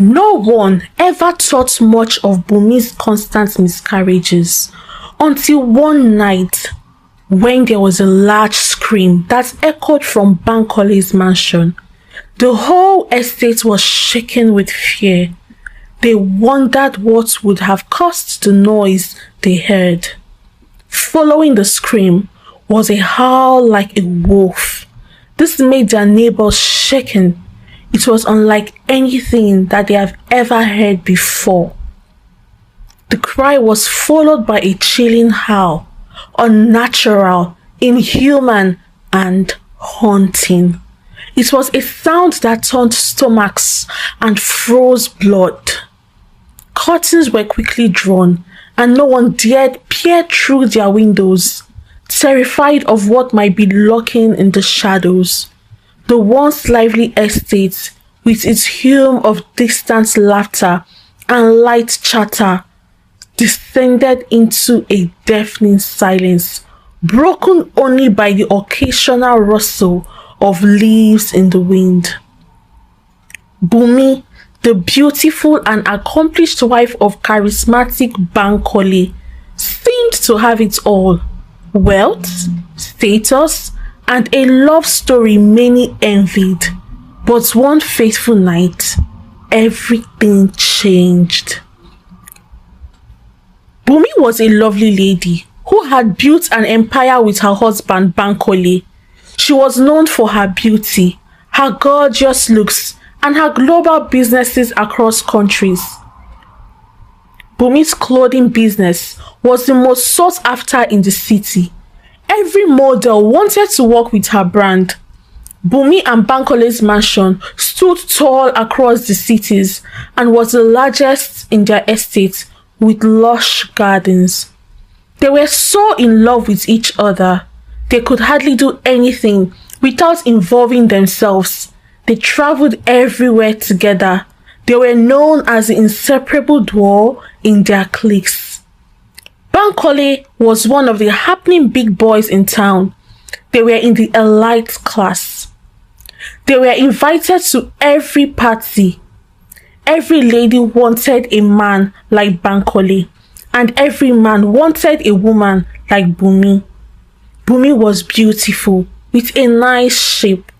No one ever thought much of Bumi's constant miscarriages until one night when there was a large scream that echoed from Bankole's mansion. The whole estate was shaken with fear. They wondered what would have caused the noise they heard. Following the scream was a howl like a wolf. This made their neighbors shaken. It was unlike anything that they have ever heard before. The cry was followed by a chilling howl, unnatural, inhuman, and haunting. It was a sound that turned stomachs and froze blood. Curtains were quickly drawn, and no one dared peer through their windows, terrified of what might be lurking in the shadows. The once lively estate, with its hum of distant laughter and light chatter, descended into a deafening silence, broken only by the occasional rustle of leaves in the wind. Bumi, the beautiful and accomplished wife of charismatic Bankole, seemed to have it all: wealth, status, and a love story many envied. But one fateful night, everything changed. Bumi was a lovely lady who had built an empire with her husband Bankole. She was known for her beauty, her gorgeous looks, and her global businesses across countries. Bumi's clothing business was the most sought after in the city. Every model wanted to work with her brand. Bumi and Bankole's mansion stood tall across the cities and was the largest in their estate, with lush gardens. They were so in love with each other, they could hardly do anything without involving themselves. They traveled everywhere together. They were known as the inseparable duo in their cliques. Bankole was one of the happening big boys in town. They were in the elite class. They were invited to every party. Every lady wanted a man like Bankole, and every man wanted a woman like Bumi. Bumi was beautiful, with a nice shape.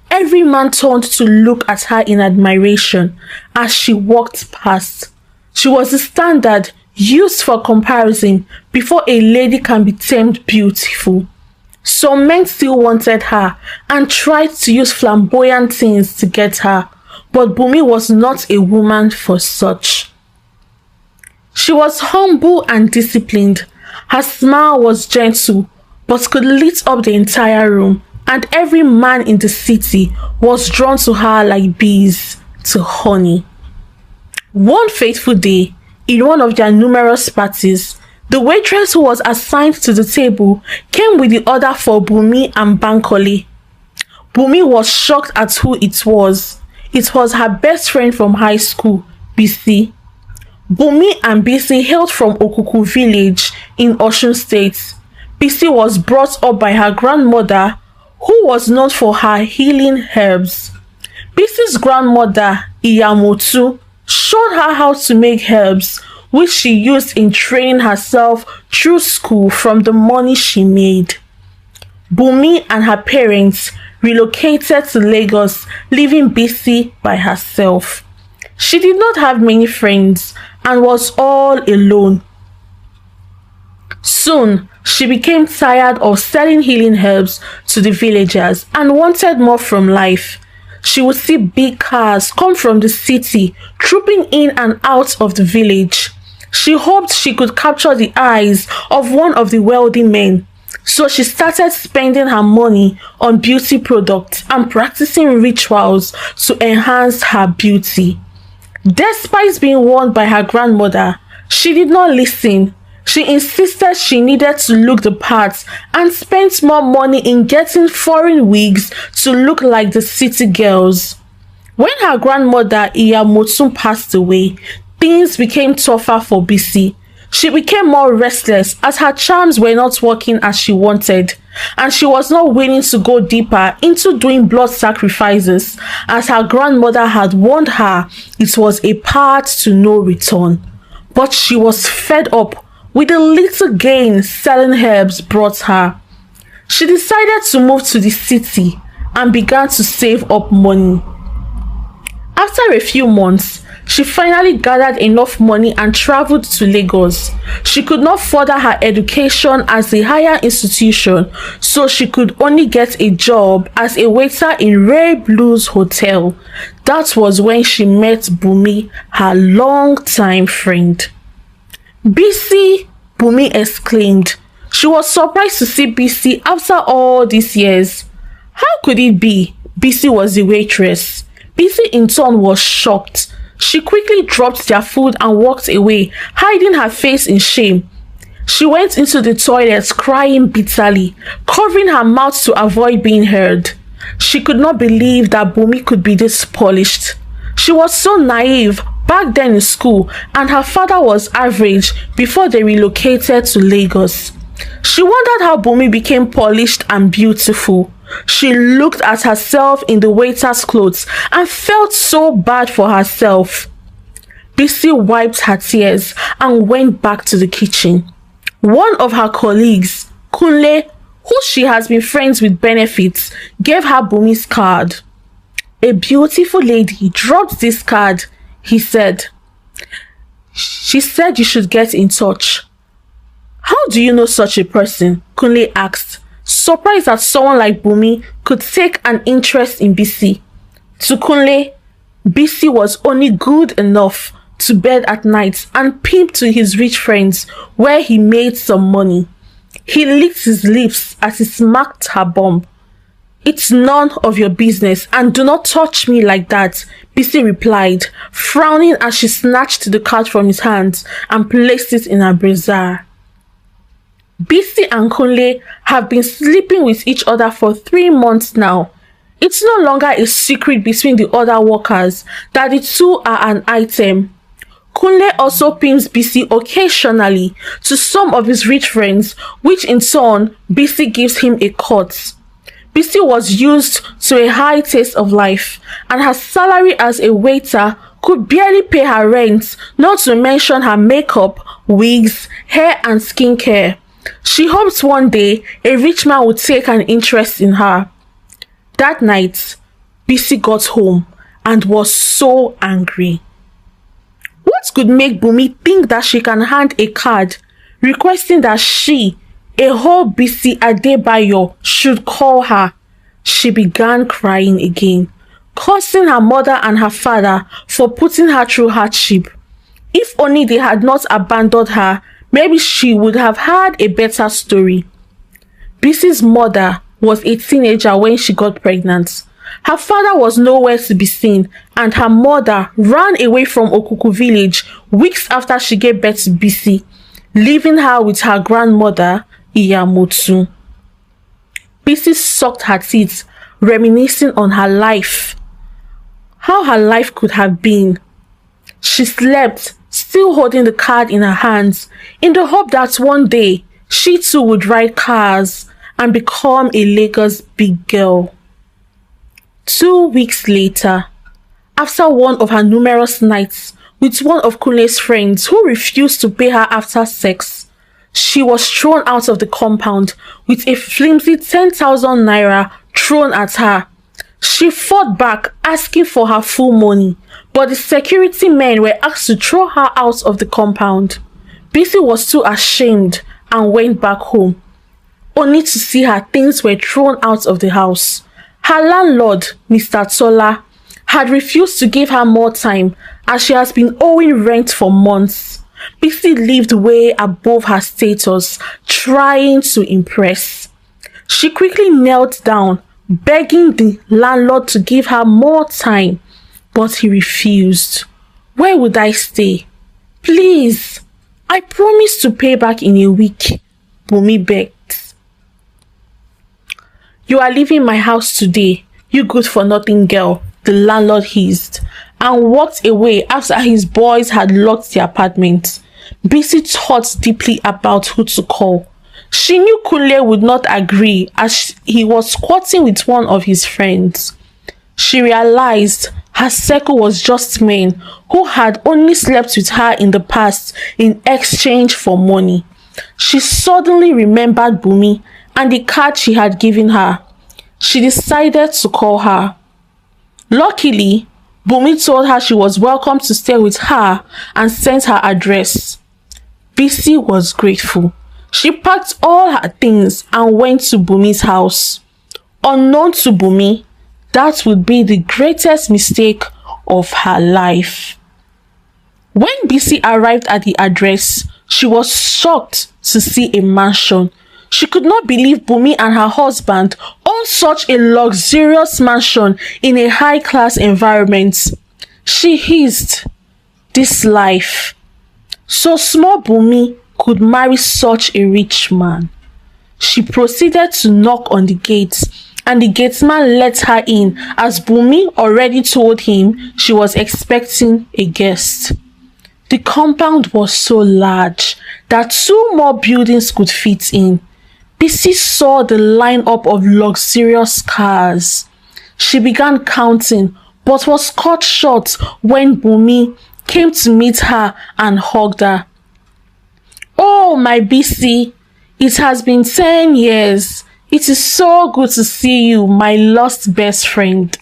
Every man turned to look at her in admiration as she walked past. She was the standard used for comparison before a lady can be termed beautiful. Some men still wanted her and tried to use flamboyant things to get her, but Bumi was not a woman for such. She was humble and disciplined. Her smile was gentle, but could lit up the entire room, and every man in the city was drawn to her like bees to honey. One fateful day, in one of their numerous parties, the waitress who was assigned to the table came with the order for Bumi and Bankole. Bumi was shocked at who it was. It was her best friend from high school, Bisi. Bumi and Bisi hailed from Okuku village in Osun State. Bisi was brought up by her grandmother, who was known for her healing herbs. Bisi's grandmother, Iyamotu, showed her how to make herbs, which she used in training herself through school from the money she made. Bumi and her parents relocated to Lagos, leaving Bisi by herself. She did not have many friends and was all alone. Soon, she became tired of selling healing herbs to the villagers and wanted more from life. She would see big cars come from the city, trooping in and out of the village. She hoped she could capture the eyes of one of the wealthy men. So she started spending her money on beauty products and practicing rituals to enhance her beauty. Despite being warned by her grandmother, she did not listen. She insisted she needed to look the part and spent more money in getting foreign wigs to look like the city girls. When her grandmother Iyamotu passed away, things became tougher for Bisi. She became more restless as her charms were not working as she wanted. and she was not willing to go deeper into doing blood sacrifices, as her grandmother had warned her it was a path to no return. But she was fed up with the little gain selling herbs brought her. She decided to move to the city and began to save up money. After a few months, she finally gathered enough money and traveled to Lagos. She could not further her education as a higher institution, so she could only get a job as a waiter in Ray Blue's hotel. That was when she met Bumi, her long-time friend. Bisi, Bumi exclaimed. She was surprised to see Bisi after all these years. How could it be Bisi was the waitress? Bisi in turn was shocked. She quickly dropped their food and walked away, hiding her face in shame. She went into the toilet crying bitterly, covering her mouth to avoid being heard. She could not believe that Bumi could be this polished. She was so naive back then in school, and her father was average before they relocated to Lagos. She wondered how Bumi became polished and beautiful. She looked at herself in the waiter's clothes and felt so bad for herself. Bisi wiped her tears and went back to the kitchen. One of her colleagues, Kunle, who she has been friends with benefits, gave her Bumi's card. A beautiful lady dropped this card, he said. She said you should get in touch. How do you know such a person? Kunle asked, surprised that someone like Bumi could take an interest in Bisi. To Kunle, Bisi was only good enough to bed at night and peep to his rich friends where he made some money. He licked his lips as he smacked her bum. It's none of your business and do not touch me like that, Bisi replied, frowning as she snatched the card from his hands and placed it in her brassiere. Bisi and Kunle have been sleeping with each other for 3 months now. It's no longer a secret between the other workers that the two are an item. Kunle also pimps Bisi occasionally to some of his rich friends, which in turn, Bisi gives him a cut. Bisi was used to a high taste of life, and her salary as a waiter could barely pay her rent, not to mention her makeup, wigs, hair and skincare. She hoped one day a rich man would take an interest in her. That night, Bisi got home and was so angry. What could make Bumi think that she can hand a card requesting that she, a whole Bisi Adebayo, should call her? She began crying again, cursing her mother and her father for putting her through hardship. If only they had not abandoned her, maybe she would have had a better story. Bisi's mother was a teenager when she got pregnant. Her father was nowhere to be seen, and her mother ran away from Okuku village weeks after she gave birth to Bisi, leaving her with her grandmother, Iyamotsu. Bisi sucked her teeth, reminiscing on her life. How her life could have been. She slept, still holding the card in her hands, in the hope that one day she too would ride cars and become a Lagos big girl. 2 weeks later, after one of her numerous nights with one of Kunle's friends who refused to pay her after sex, she was thrown out of the compound with a flimsy 10,000 naira thrown at her. She fought back, asking for her full money, but the security men were asked to throw her out of the compound. Bisi was too ashamed and went back home, only to see her things were thrown out of the house. Her landlord, Mr. Tola, had refused to give her more time as she has been owing rent for months. Bisi lived way above her status, trying to impress. She quickly knelt down, begging the landlord to give her more time, but he refused. Where would I stay? Please, I promise to pay back in a week, Bumi begged. You are leaving my house today, you good-for-nothing girl, the landlord hissed, and walked away after his boys had locked the apartment. Bisi thought deeply about who to call. She knew Kunle would not agree as he was squatting with one of his friends. She realized her circle was just men who had only slept with her in the past in exchange for money. She suddenly remembered Bumi and the card she had given her. She decided to call her. Luckily, Bumi told her she was welcome to stay with her and sent her address. Bisi was grateful. She packed all her things and went to Bumi's house. Unknown to Bumi, that would be the greatest mistake of her life. When Bisi arrived at the address, she was shocked to see a mansion. She could not believe Bumi and her husband owned such a luxurious mansion in a high-class environment. She hissed, "This life. So small Bumi could marry such a rich man." She proceeded to knock on the gate, and the gateman let her in as Bumi already told him she was expecting a guest. The compound was so large that 2 more buildings could fit in. Bisi saw the lineup of luxurious cars. She began counting but was cut short when Bumi came to meet her and hugged her. "Oh, my Bisi, it has been 10 years. It is so good to see you, my lost best friend."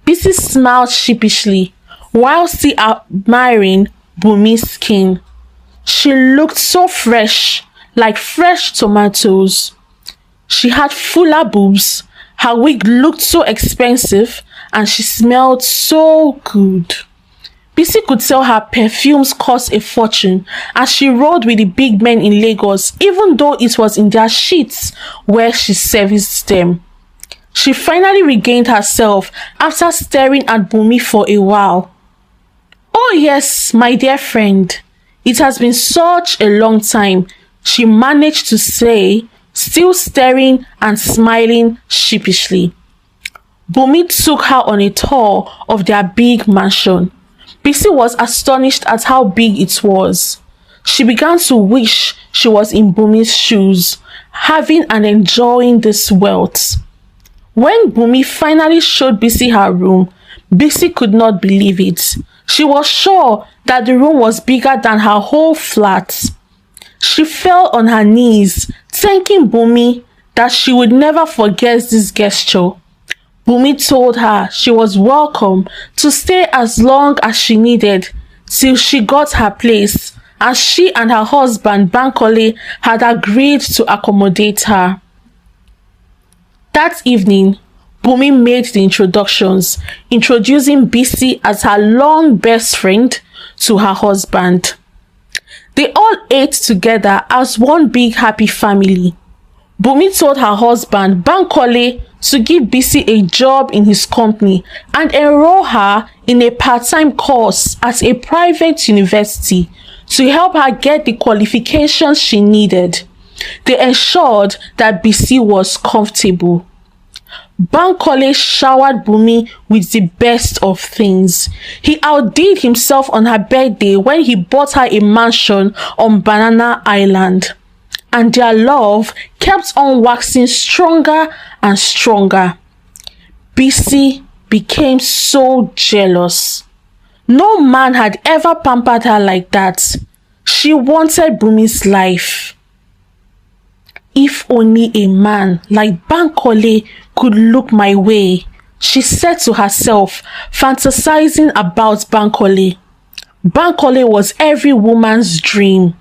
Bisi smiled sheepishly while still admiring Bumi's skin. She looked so fresh, like fresh tomatoes. She had fuller boobs, her wig looked so expensive, and she smelled so good. Bisi could tell her perfumes cost a fortune as she rode with the big men in Lagos, even though it was in their sheets where she serviced them. She finally regained herself after staring at Bumi for a while. "Oh yes, my dear friend. It has been such a long time," she managed to say, still staring and smiling sheepishly. Bumi took her on a tour of their big mansion. Bisi was astonished at how big it was. She began to wish she was in Bumi's shoes, having and enjoying this wealth. When Bumi finally showed Bisi her room, Bisi could not believe it. She was sure that the room was bigger than her whole flat. She fell on her knees, thanking Bumi that she would never forget this gesture. Bumi told her she was welcome to stay as long as she needed till she got her place, as she and her husband Bankole had agreed to accommodate her. That evening, Bumi made the introductions, introducing Bisi as her long best friend to her husband. They all ate together as one big happy family. Bumi told her husband Bankole to give Bisi a job in his company and enroll her in a part-time course at a private university to help her get the qualifications she needed. They ensured that Bisi was comfortable. Bankole showered Bumi with the best of things. He outdid himself on her birthday when he bought her a mansion on Banana Island. And their love kept on waxing stronger and stronger. Bisi became so jealous. No man had ever pampered her like that. She wanted Bumi's life. "If only a man like Bankole could look my way," she said to herself, fantasizing about Bankole. Bankole was every woman's dream.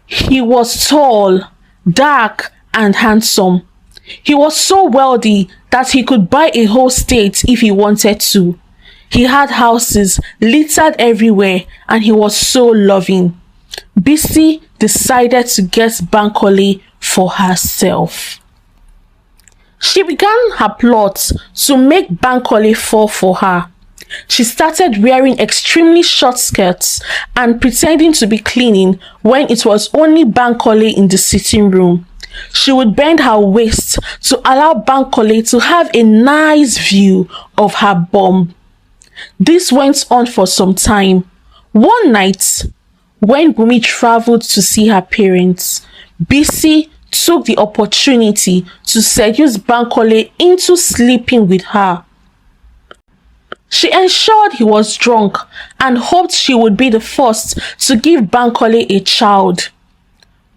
He was tall, dark, and handsome. He was so wealthy that he could buy a whole state if he wanted to. He had houses littered everywhere, and he was so loving. Bisi decided to get Bankole for herself. She began her plot to make Bankole fall for her. She started wearing extremely short skirts and pretending to be cleaning when it was only Bankole in the sitting room. She would bend her waist to allow Bankole to have a nice view of her bum. This went on for some time. One night, when Bumi traveled to see her parents, Bisi took the opportunity to seduce Bankole into sleeping with her. She ensured he was drunk and hoped she would be the first to give Bankole a child.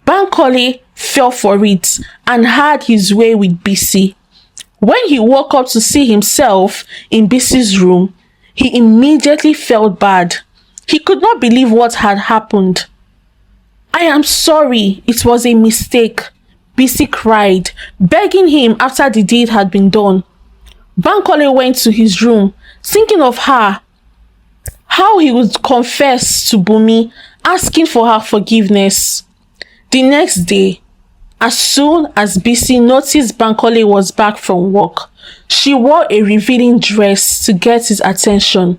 Bankole fell for it and had his way with Bisi. When he woke up to see himself in Bisi's room, he immediately felt bad. He could not believe what had happened. "I am sorry, it was a mistake," Bisi cried, begging him after the deed had been done. Bankole went to his room, thinking of her, how he would confess to Bumi, asking for her forgiveness. The next day, as soon as Bisi noticed Bankole was back from work, she wore a revealing dress to get his attention.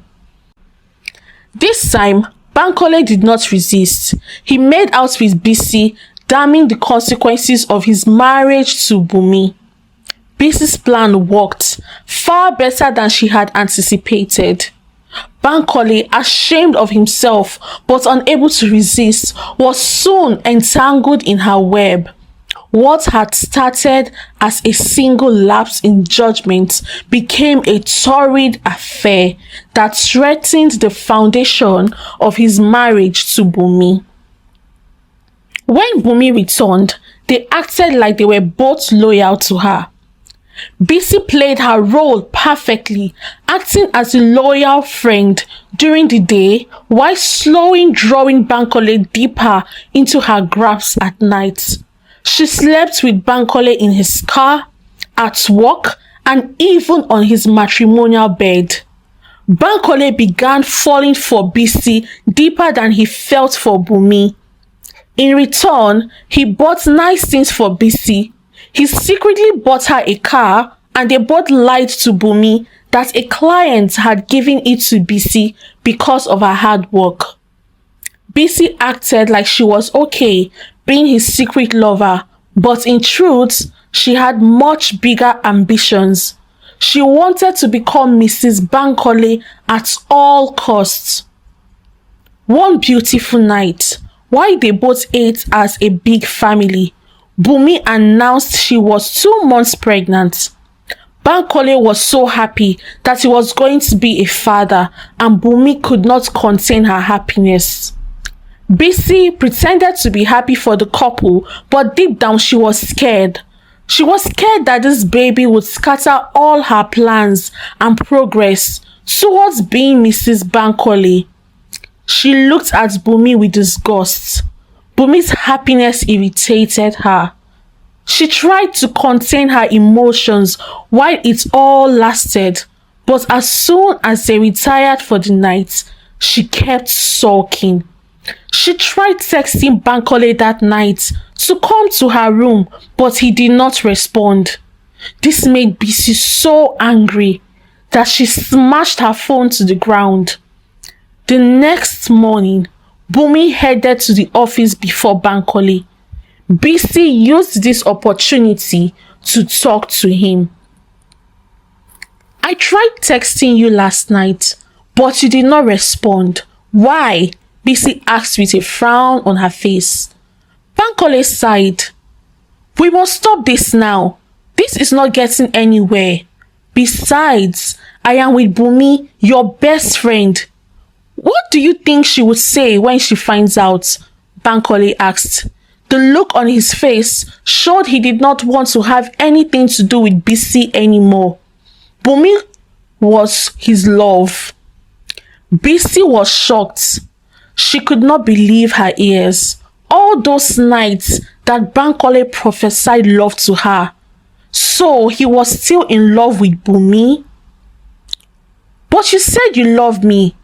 This time, Bankole did not resist. He made out with Bisi, damning the consequences of his marriage to Bumi. Bisi's plan worked far better than she had anticipated. Bankole, ashamed of himself but unable to resist, was soon entangled in her web. What had started as a single lapse in judgment became a torrid affair that threatened the foundation of his marriage to Bumi. When Bumi returned, they acted like they were both loyal to her. Bisi played her role perfectly, acting as a loyal friend during the day while slowly drawing Bankole deeper into her grasp at night. She slept with Bankole in his car, at work, and even on his matrimonial bed. Bankole began falling for Bisi deeper than he felt for Bumi. In return, he bought nice things for Bisi. He secretly bought her a car, and they both lied to Bumi that a client had given it to Bisi because of her hard work. Bisi acted like she was okay being his secret lover, but in truth, she had much bigger ambitions. She wanted to become Mrs. Bankole at all costs. One beautiful night, while they both ate as a big family, Bumi announced she was 2 months pregnant. Bankole was so happy that he was going to be a father, and Bumi could not contain her happiness. Bisi pretended to be happy for the couple, but deep down she was scared. She was scared that this baby would scatter all her plans and progress towards being Mrs. Bankole. She looked at Bumi with disgust. Bumi's happiness irritated her. She tried to contain her emotions while it all lasted, but as soon as they retired for the night, she kept sulking. She tried texting Bankole that night to come to her room, but he did not respond. This made Bisi so angry that she smashed her phone to the ground. The next morning, Bumi headed to the office before Bankole. Bisi used this opportunity to talk to him. "I tried texting you last night, but you did not respond. Why?" Bisi asked with a frown on her face. Bankole sighed. "We must stop this now. This is not getting anywhere. Besides, I am with Bumi, your best friend." "What do you think she would say when she finds out?" Bankole asked. The look on his face showed he did not want to have anything to do with Bisi anymore. Bumi was his love. Bisi was shocked. She could not believe her ears. All those nights that Bankole prophesied love to her. So he was still in love with Bumi? "But you said you loved me.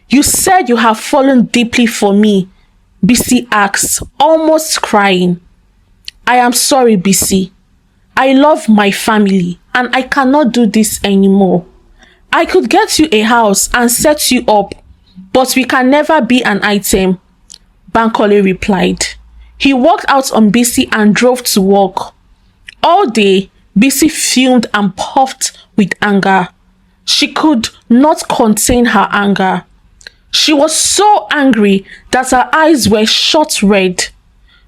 You said you have fallen deeply for me," Bisi asked, almost crying. "I am sorry, Bisi. I love my family and I cannot do this anymore. I could get you a house and set you up, but we can never be an item," Bankole replied. He walked out on Bisi and drove to work. All day, Bisi fumed and puffed with anger. She could not contain her anger. She was so angry that her eyes were shot red.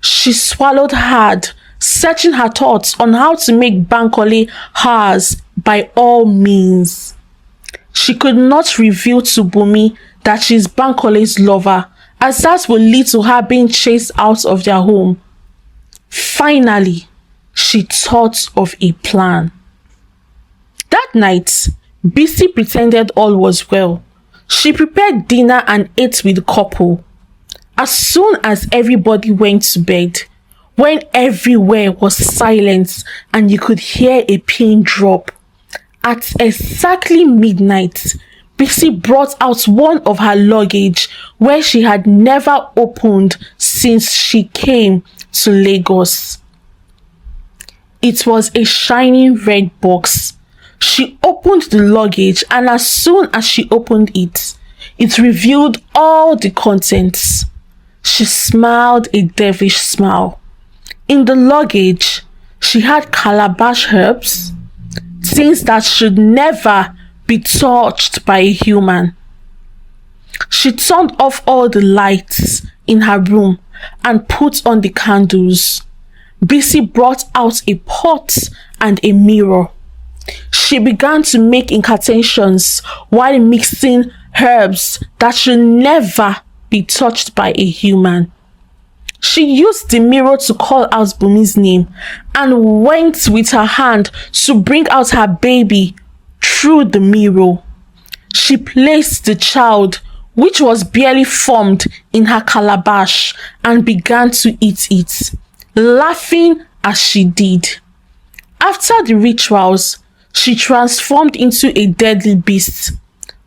She swallowed hard, searching her thoughts on how to make Bankole hers by all means. She could not reveal to Bumi that she is Bankole's lover, as that would lead to her being chased out of their home. Finally, she thought of a plan. That night, Bisi pretended all was well. She prepared dinner and ate with the couple. As soon as everybody went to bed, when everywhere was silent and you could hear a pin drop, at exactly midnight, Bisi brought out one of her luggage where she had never opened since she came to Lagos. It was a shiny red box. She opened the luggage, and as soon as she opened it, it revealed all the contents. She smiled a devilish smile. In the luggage, she had calabash herbs, things that should never be touched by a human. She turned off all the lights in her room and put on the candles. Bisi brought out a pot and a mirror. She began to make incantations while mixing herbs that should never be touched by a human. She used the mirror to call out Bumi's name and went with her hand to bring out her baby through the mirror. She placed the child, which was barely formed, in her calabash and began to eat it, laughing as she did. After the rituals, she transformed into a deadly beast,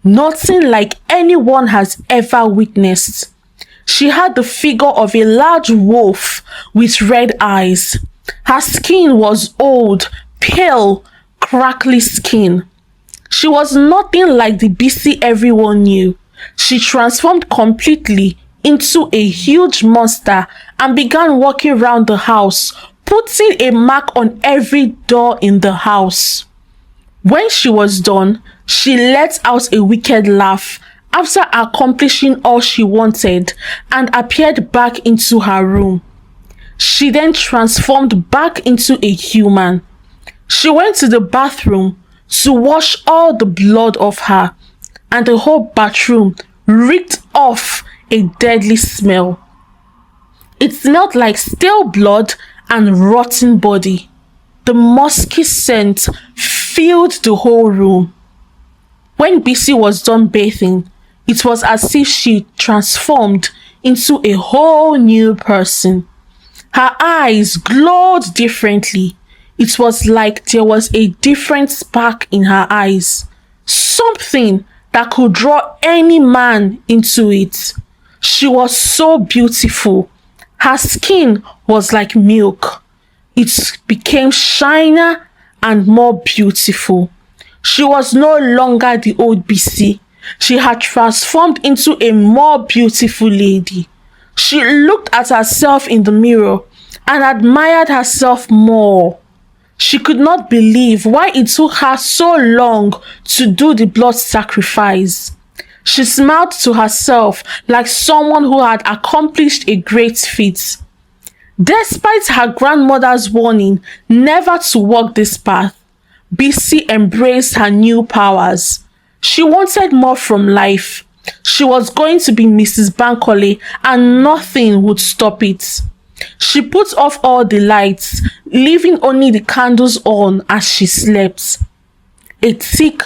nothing like anyone has ever witnessed. She had the figure of a large wolf with red eyes. Her skin was old, pale, crackly skin. She was nothing like the Bisi everyone knew. She transformed completely into a huge monster and began walking around the house, putting a mark on every door in the house. When she was done, she let out a wicked laugh after accomplishing all she wanted and appeared back into her room. She then transformed back into a human. She went to the bathroom to wash all the blood off her, and the whole bathroom reeked off a deadly smell. It smelled like stale blood and rotten body. The musky scent filled the whole room. When Bisi was done bathing, it was as if she transformed into a whole new person. Her eyes glowed differently. It was like there was a different spark in her eyes, something that could draw any man into it. She was so beautiful. Her skin was like milk. It became shinier and more beautiful. She was no longer the old Bisi. She had transformed into a more beautiful lady. She looked at herself in the mirror and admired herself more. She could not believe why it took her so long to do the blood sacrifice. She smiled to herself like someone who had accomplished a great feat. Despite her grandmother's warning never to walk this path, Bisi embraced her new powers. She wanted more from life. She was going to be Mrs. Bankole and nothing would stop it. She put off all the lights, leaving only the candles on as she slept. A thick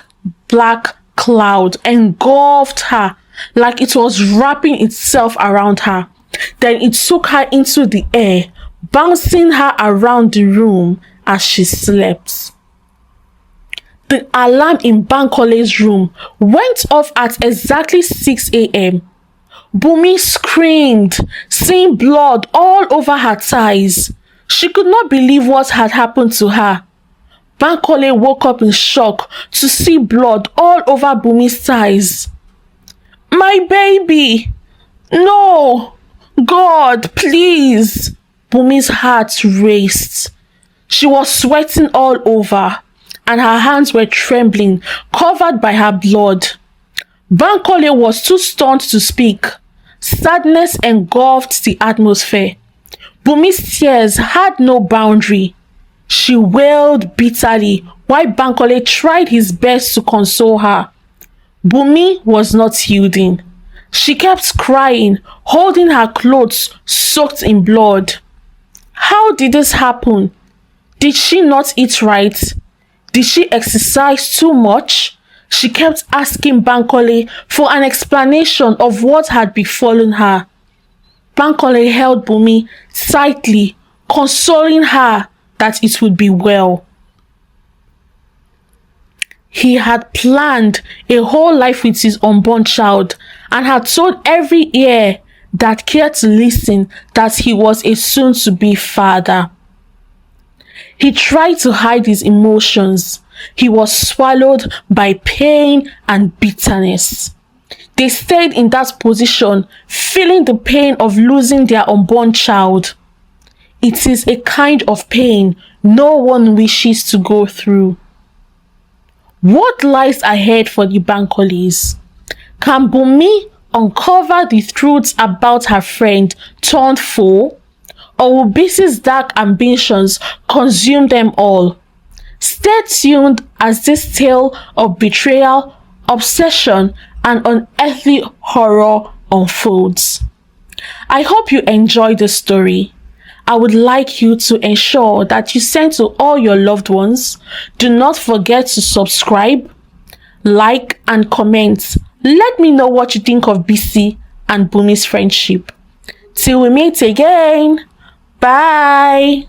black cloud engulfed her like it was wrapping itself around her. Then it took her into the air, bouncing her around the room as she slept. The alarm in Bankole's room went off at exactly 6 a.m. Bumi screamed, seeing blood all over her thighs. She could not believe what had happened to her. Bankole woke up in shock to see blood all over Bumi's thighs. "My baby! No! God, please!" Bumi's heart raced. She was sweating all over, and her hands were trembling, covered by her blood. Bankole was too stunned to speak. Sadness engulfed the atmosphere. Bumi's tears had no boundary. She wailed bitterly while Bankole tried his best to console her. Bumi was not yielding. She kept crying, holding her clothes soaked in blood. How did this happen? Did she not eat right? Did she exercise too much? She kept asking Bankole for an explanation of what had befallen her. Bankole held Bumi tightly, consoling her that it would be well. He had planned a whole life with his unborn child and had told every ear that cared to listen that he was a soon-to-be father. He tried to hide his emotions. He was swallowed by pain and bitterness. They stayed in that position, feeling the pain of losing their unborn child. It is a kind of pain no one wishes to go through. What lies ahead for the Bankoles? Can Bumi uncover the truths about her friend turned foe? Or will Bisi's dark ambitions consume them all? Stay tuned as this tale of betrayal, obsession, and unearthly horror unfolds. I hope you enjoyed the story. I would like you to ensure that you send to all your loved ones. Do not forget to subscribe, like, and comment. Let me know what you think of Bisi and Bumi's friendship. Till we meet again. Bye.